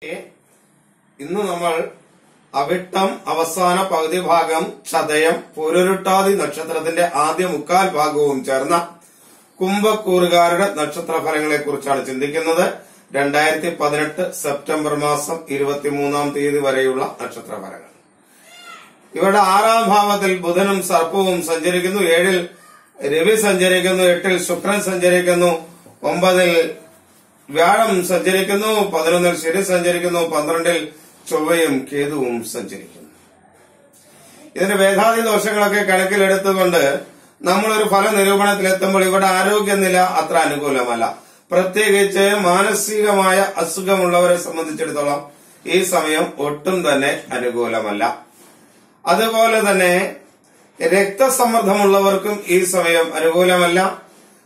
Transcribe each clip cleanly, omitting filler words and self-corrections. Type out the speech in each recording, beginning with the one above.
ഇന്ന് നമ്മൾ അവിട്ടം അവസാന പകുതി ഭാഗം, ചതയം, പൂരുരുട്ടാതി നക്ഷത്രത്തിന്റെ ആദ്യ മുക്കാൽ ഭാഗവും ചേർന്ന കുംഭക്കൂറുകാരുടെ നക്ഷത്ര ഫലങ്ങളെ കുറിച്ചാണ് ചിന്തിക്കുന്നത്. 2018 സെപ്റ്റംബർ മാസം 23-ാം തീയതി വരെയുള്ള നക്ഷത്ര ഫലങ്ങൾ. ഇവരുടെ 6-ാം ഭാവത്തിൽ ബുധനും സർപ്പവും സഞ്ചരിക്കുന്നു, 7-ൽ രവി സഞ്ചരിക്കുന്നു, 8-ൽ ശുക്രൻ സഞ്ചരിക്കുന്നു, 9-ൽ വ്യാഴം സഞ്ചരിക്കുന്നു, 11-ൽ ശനി സഞ്ചരിക്കുന്നു, 12-ൽ ചൊവ്വയും കേതുവും സഞ്ചരിക്കുന്നു. ഇതിന്റെ വേദാദി ദോഷങ്ങളൊക്കെ കണക്കിലെടുത്തുകൊണ്ട് നമ്മളൊരു ഫല നിരൂപണത്തിലെത്തുമ്പോൾ ഇവിടെ ആരോഗ്യനില അത്ര അനുകൂലമല്ല. പ്രത്യേകിച്ച് മാനസികമായ അസുഖമുള്ളവരെ സംബന്ധിച്ചിടത്തോളം ഈ സമയം ഒട്ടും തന്നെ അനുകൂലമല്ല. അതുപോലെ തന്നെ രക്തസമ്മർദ്ദമുള്ളവർക്കും ഈ സമയം അനുകൂലമല്ല.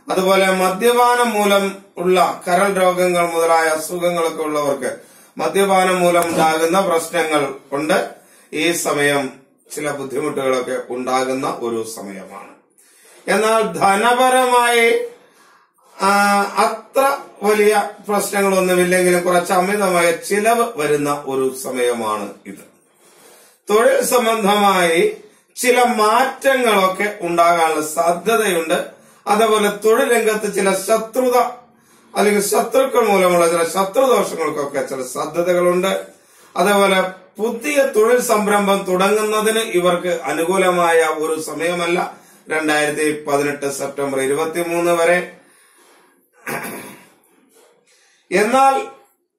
അതുപോലെ മദ്യപാനം മൂലം ഉള്ള കരൾ രോഗങ്ങൾ മുതലായ അസുഖങ്ങളൊക്കെ ഉള്ളവർക്ക് മദ്യപാനം മൂലം ഉണ്ടാകുന്ന പ്രശ്നങ്ങൾ കൊണ്ട് ഈ സമയം ചില ബുദ്ധിമുട്ടുകളൊക്കെ ഉണ്ടാകുന്ന ഒരു സമയമാണ്. എന്നാൽ ധനപരമായി അത്ര വലിയ പ്രശ്നങ്ങളൊന്നുമില്ലെങ്കിലും കുറച്ച് അമിതമായ ചിലവ് വരുന്ന ഒരു സമയമാണ് ഇത്. തൊഴിൽ സംബന്ധമായി ചില മാറ്റങ്ങളൊക്കെ ഉണ്ടാകാനുള്ള സാധ്യതയുണ്ട്. അതുപോലെ തൊഴിൽ രംഗത്ത് ചില ശത്രുത അല്ലെങ്കിൽ ശത്രുക്കൾ മൂലമുള്ള ചില ശത്രുദോഷങ്ങൾക്കൊക്കെ ചില സാധ്യതകളുണ്ട്. അതേപോലെ പുതിയ തൊഴിൽ സംരംഭം തുടങ്ങുന്നതിന് ഇവർക്ക് അനുകൂലമായ ഒരു സമയമല്ല 2018 സെപ്റ്റംബർ 23 വരെ. എന്നാൽ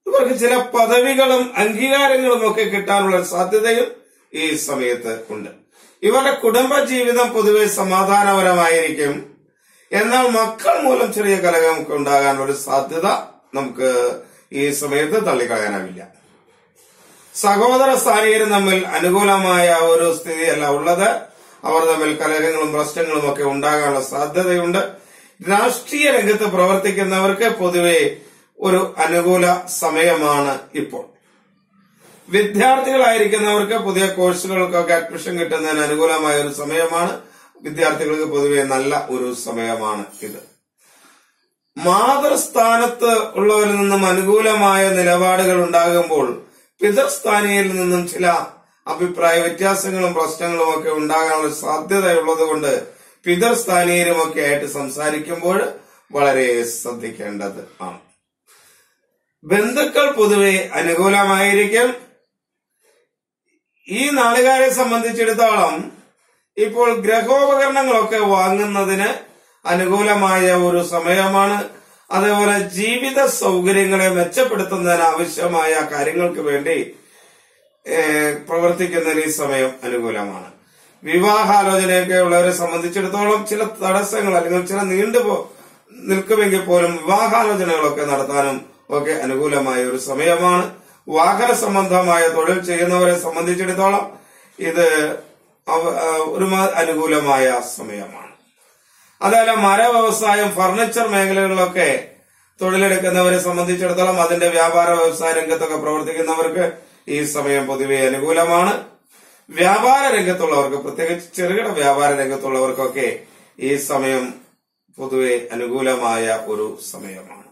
ഇവർക്ക് ചില പദവികളും അംഗീകാരങ്ങളും ഒക്കെ കിട്ടാനുള്ള സാധ്യതയും ഈ സമയത്ത് ഉണ്ട്. ഇവരുടെ കുടുംബജീവിതം പൊതുവെ സമാധാനപരമായിരിക്കും. എന്നാൽ മക്കൾ മൂലം ചെറിയ കലഹമൊക്കെ ഉണ്ടാകാനുള്ള സാധ്യത നമുക്ക് ഈ സമയത്ത് തള്ളിക്കളയാനാവില്ല. സഹോദര സ്ഥാനീയരും തമ്മിൽ അനുകൂലമായ ഒരു സ്ഥിതിയല്ല ഉള്ളത്. അവർ തമ്മിൽ കലഹങ്ങളും പ്രശ്നങ്ങളും ഒക്കെ ഉണ്ടാകാനുള്ള സാധ്യതയുണ്ട്. രാഷ്ട്രീയ രംഗത്ത് പ്രവർത്തിക്കുന്നവർക്ക് പൊതുവെ ഒരു അനുകൂല സമയമാണ് ഇപ്പോൾ. വിദ്യാർത്ഥികളായിരിക്കുന്നവർക്ക് പുതിയ കോഴ്സുകൾക്കൊക്കെ അഡ്മിഷൻ കിട്ടുന്നതിന് അനുകൂലമായ ഒരു സമയമാണ്. വിദ്യാർത്ഥികൾക്ക് പൊതുവെ നല്ല ഒരു സമയമാണ് ഇത്. മാതൃസ്ഥാനത്ത് ഉള്ളവരിൽ നിന്നും അനുകൂലമായ നിലപാടുകൾ ഉണ്ടാകുമ്പോൾ പിതൃസ്ഥാനീയിൽ നിന്നും ചില അഭിപ്രായ വ്യത്യാസങ്ങളും പ്രശ്നങ്ങളും ഒക്കെ ഉണ്ടാകാനുള്ള സാധ്യതയുള്ളത് കൊണ്ട് പിതൃസ്ഥാനീയരുമൊക്കെ ആയിട്ട് സംസാരിക്കുമ്പോൾ വളരെ ശ്രദ്ധിക്കേണ്ടത് ആണ്. ബന്ധുക്കൾ പൊതുവെ അനുകൂലമായിരിക്കും. ഈ നാളുകാരെ സംബന്ധിച്ചിടത്തോളം ഇപ്പോൾ ഗ്രഹോപകരണങ്ങളൊക്കെ വാങ്ങുന്നതിന് അനുകൂലമായ ഒരു സമയമാണ്. അതേപോലെ ജീവിത സൗകര്യങ്ങളെ മെച്ചപ്പെടുത്തുന്നതിന് ആവശ്യമായ കാര്യങ്ങൾക്ക് വേണ്ടി പ്രവർത്തിക്കുന്നതിന് ഈ സമയം അനുകൂലമാണ്. വിവാഹാലോചനയൊക്കെ ഉള്ളവരെ സംബന്ധിച്ചിടത്തോളം ചില തടസ്സങ്ങൾ അല്ലെങ്കിൽ ചില നിൽക്കുമെങ്കിൽ പോലും വിവാഹാലോചനകളൊക്കെ നടത്താനും ഒക്കെ അനുകൂലമായ ഒരു സമയമാണ്. വാഹന സംബന്ധമായ തൊഴിൽ ചെയ്യുന്നവരെ സംബന്ധിച്ചിടത്തോളം ഇത് ഒരു അനുകൂലമായ സമയമാണ്. അതേപോലെ മര വ്യവസായം, ഫർണിച്ചർ മേഖലകളിലൊക്കെ തൊഴിലെടുക്കുന്നവരെ സംബന്ധിച്ചിടത്തോളം അതിന്റെ വ്യാപാര വ്യവസായ രംഗത്തൊക്കെ പ്രവർത്തിക്കുന്നവർക്ക് ഈ സമയം പൊതുവെ അനുകൂലമാണ്. വ്യാപാര രംഗത്തുള്ളവർക്ക്, പ്രത്യേകിച്ച് ചെറുകിട വ്യാപാര രംഗത്തുള്ളവർക്കൊക്കെ ഈ സമയം പൊതുവെ അനുകൂലമായ ഒരു സമയമാണ്.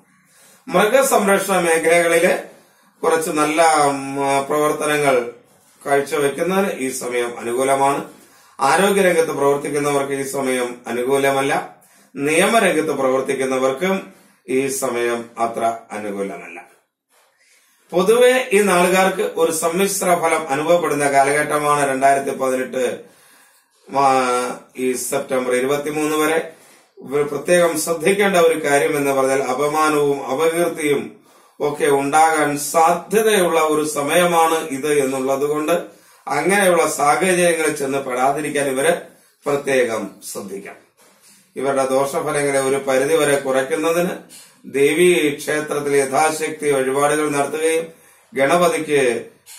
മൃഗസംരക്ഷണ മേഖലകളില് കുറച്ച് നല്ല പ്രവർത്തനങ്ങൾ കാഴ്ചവെക്കുന്നതിന് ഈ സമയം അനുകൂലമാണ്. ആരോഗ്യരംഗത്ത് പ്രവർത്തിക്കുന്നവർക്ക് ഈ സമയം അനുകൂലമല്ല. നിയമരംഗത്ത് പ്രവർത്തിക്കുന്നവർക്കും ഈ സമയം അത്ര അനുകൂലമല്ല. പൊതുവെ ഈ നാളുകാർക്ക് ഒരു സമ്മിശ്ര ഫലം അനുഭവപ്പെടുന്ന കാലഘട്ടമാണ് 2018 ഈ സെപ്റ്റംബർ 23 വരെ. പ്രത്യേകം ശ്രദ്ധിക്കേണ്ട ഒരു കാര്യം എന്ന് പറഞ്ഞാൽ അപമാനവും അപകീർത്തിയും ഒക്കെ ഉണ്ടാകാൻ സാധ്യതയുള്ള ഒരു സമയമാണ് ഇത് എന്നുള്ളത് കൊണ്ട് അങ്ങനെയുള്ള സാഹചര്യങ്ങളിൽ ചെന്ന് പെടാതിരിക്കാൻ ഇവര് പ്രത്യേകം ശ്രദ്ധിക്കണം. ഇവരുടെ ദോഷഫലങ്ങളെ ഒരു പരിധിവരെ കുറയ്ക്കുന്നതിന് ദേവീ ക്ഷേത്രത്തിൽ യഥാശക്തി വഴിപാടുകൾ നടത്തുകയും ഗണപതിക്ക്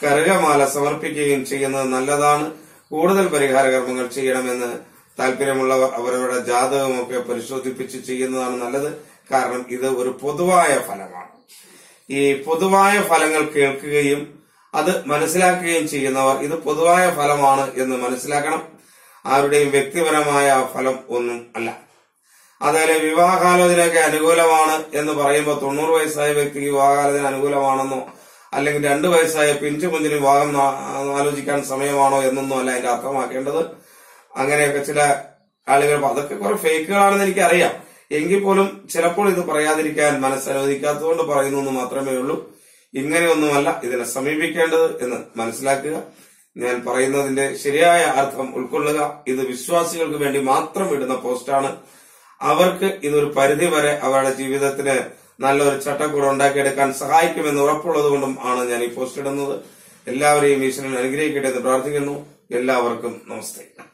കറുകമാല സമർപ്പിക്കുകയും ചെയ്യുന്നത് നല്ലതാണ്. കൂടുതൽ പരിഹാര കർമ്മങ്ങൾ ചെയ്യണമെന്ന് താല്പര്യമുള്ളവർ അവരവരുടെ ജാതകമൊക്കെ പരിശോധിപ്പിച്ച് ചെയ്യുന്നതാണ് നല്ലത്. കാരണം ഇത് ഒരു പൊതുവായ ഫലമാണ്. ഈ പൊതുവായ ഫലങ്ങൾ കേൾക്കുകയും അത് മനസ്സിലാക്കുകയും ചെയ്യുന്നവർ ഇത് പൊതുവായ ഫലമാണ് എന്ന് മനസ്സിലാക്കണം. ആരുടെയും വ്യക്തിപരമായ ഫലം ഒന്നും അല്ല. അതേപോലെ വിവാഹാലോചനയൊക്കെ അനുകൂലമാണ് എന്ന് പറയുമ്പോൾ 90 വയസ്സായ വ്യക്തിക്ക് വിവാഹാലോചന അനുകൂലമാണെന്നോ അല്ലെങ്കിൽ 2 വയസ്സായ പിഞ്ചു കുഞ്ഞിന് വിവാഹം ആലോചിക്കാൻ സമയമാണോ എന്നൊന്നും അല്ല അതിന്റെ അർത്ഥമാക്കേണ്ടത്. അങ്ങനെയൊക്കെ ചില ആളുകൾ, അതൊക്കെ കുറെ ഫേക്കുകളാണെന്ന് എനിക്കറിയാം. എങ്കിൽ പോലും ചിലപ്പോൾ ഇത് പറയാതിരിക്കാൻ മനസ്സനുവദിക്കാത്തതുകൊണ്ട് പറയുന്നു എന്ന് മാത്രമേ ഉള്ളൂ. ഇങ്ങനെയൊന്നുമല്ല ഇതിനെ സമീപിക്കേണ്ടത് എന്ന് മനസ്സിലാക്കുക. ഞാൻ പറയുന്നതിന്റെ ശരിയായ അർത്ഥം ഉൾക്കൊള്ളുക. ഇത് വിശ്വാസികൾക്ക് വേണ്ടി മാത്രം ഇടുന്ന പോസ്റ്റാണ്. അവർക്ക് ഇതൊരു പരിധിവരെ അവരുടെ ജീവിതത്തിന് നല്ലൊരു ചട്ടക്കൂട് ഉണ്ടാക്കിയെടുക്കാൻ സഹായിക്കുമെന്ന് ഉറപ്പുള്ളത് കൊണ്ടും ആണ് ഞാൻ ഈ പോസ്റ്റ് ഇടുന്നത്. എല്ലാവരെയും ഈശ്വരൻ അനുഗ്രഹിക്കട്ടെ എന്ന് പ്രാർത്ഥിക്കുന്നു. എല്ലാവർക്കും നമസ്തേ.